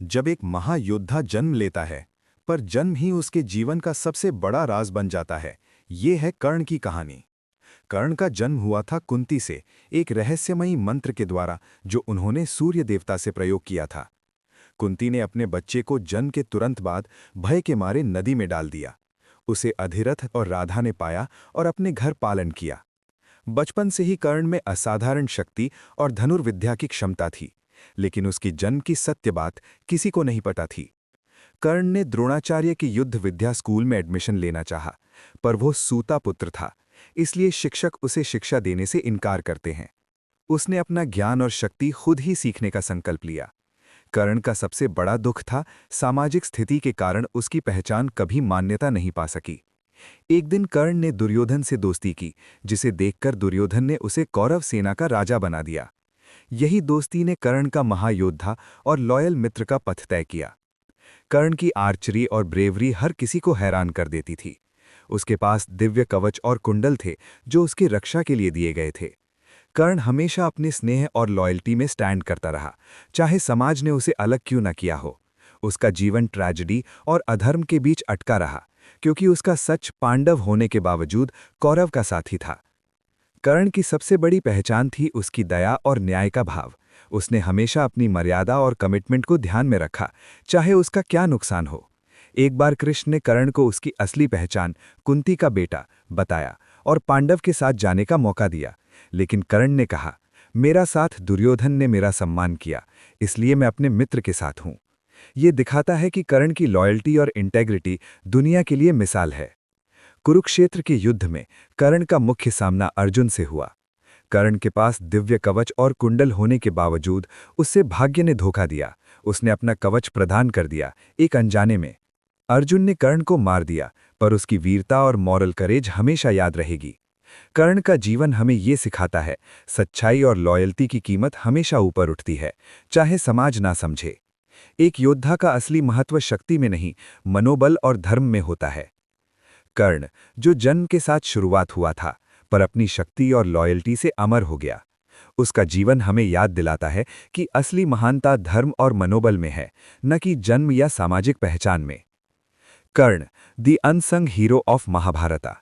जब एक महायोद्धा जन्म लेता है, पर जन्म ही उसके जीवन का सबसे बड़ा राज बन जाता है, ये है कर्ण की कहानी। कर्ण का जन्म हुआ था कुंती से, एक रहस्यमयी मंत्र के द्वारा जो उन्होंने सूर्य देवता से प्रयोग किया था। कुंती ने अपने बच्चे को जन्म के तुरंत बाद भय के मारे नदी में डाल दिया। उसे अधिरथ और राधा ने पाया और अपने घर पालन किया। बचपन से ही कर्ण में असाधारण शक्ति और धनुर्विद्या की क्षमता थी, लेकिन उसकी जन्म की सत्य बात किसी को नहीं पता थी। कर्ण ने द्रोणाचार्य की युद्ध विद्या स्कूल में एडमिशन लेना चाहा, पर वो सूता पुत्र था, इसलिए शिक्षक उसे शिक्षा देने से इनकार करते हैं। उसने अपना ज्ञान और शक्ति खुद ही सीखने का संकल्प लिया। कर्ण का सबसे बड़ा दुख था, सामाजिक स्थिति के कारण उसकी पहचान कभी मान्यता नहीं पा सकी। एक दिन कर्ण ने दुर्योधन से दोस्ती की, जिसे देखकर दुर्योधन ने उसे कौरव सेना का राजा बना दिया। यही दोस्ती ने कर्ण का महायोद्धा और लॉयल मित्र का पथ तय किया। कर्ण की आर्चरी और ब्रेवरी हर किसी को हैरान कर देती थी। उसके पास दिव्य कवच और कुंडल थे जो उसकी रक्षा के लिए दिए गए थे। कर्ण हमेशा अपने स्नेह और लॉयल्टी में स्टैंड करता रहा, चाहे समाज ने उसे अलग क्यों न किया हो। उसका जीवन ट्रेजेडी और अधर्म के बीच अटका रहा, क्योंकि उसका सच पांडव होने के बावजूद कौरव का साथी था। कर्ण की सबसे बड़ी पहचान थी उसकी दया और न्याय का भाव। उसने हमेशा अपनी मर्यादा और कमिटमेंट को ध्यान में रखा, चाहे उसका क्या नुकसान हो। एक बार कृष्ण ने कर्ण को उसकी असली पहचान, कुंती का बेटा, बताया और पांडव के साथ जाने का मौका दिया। लेकिन कर्ण ने कहा, मेरा साथ दुर्योधन ने मेरा सम्मान किया, इसलिए मैं अपने मित्र के साथ हूं। ये दिखाता है कि कर्ण की लॉयल्टी और इंटेग्रिटी दुनिया के लिए मिसाल है। कुरुक्षेत्र के युद्ध में कर्ण का मुख्य सामना अर्जुन से हुआ। कर्ण के पास दिव्य कवच और कुंडल होने के बावजूद उससे भाग्य ने धोखा दिया। उसने अपना कवच प्रदान कर दिया, एक अनजाने में। अर्जुन ने कर्ण को मार दिया, पर उसकी वीरता और मॉरल करेज हमेशा याद रहेगी। कर्ण का जीवन हमें ये सिखाता है, सच्चाई और लॉयल्टी की कीमत हमेशा ऊपर उठती है, चाहे समाज ना समझे। एक योद्धा का असली महत्व शक्ति में नहीं, मनोबल और धर्म में होता है। कर्ण, जो जन्म के साथ शुरुआत हुआ था, पर अपनी शक्ति और लॉयल्टी से अमर हो गया। उसका जीवन हमें याद दिलाता है कि असली महानता धर्म और मनोबल में है, न कि जन्म या सामाजिक पहचान में। Karna, the unsung hero of Mahabharat.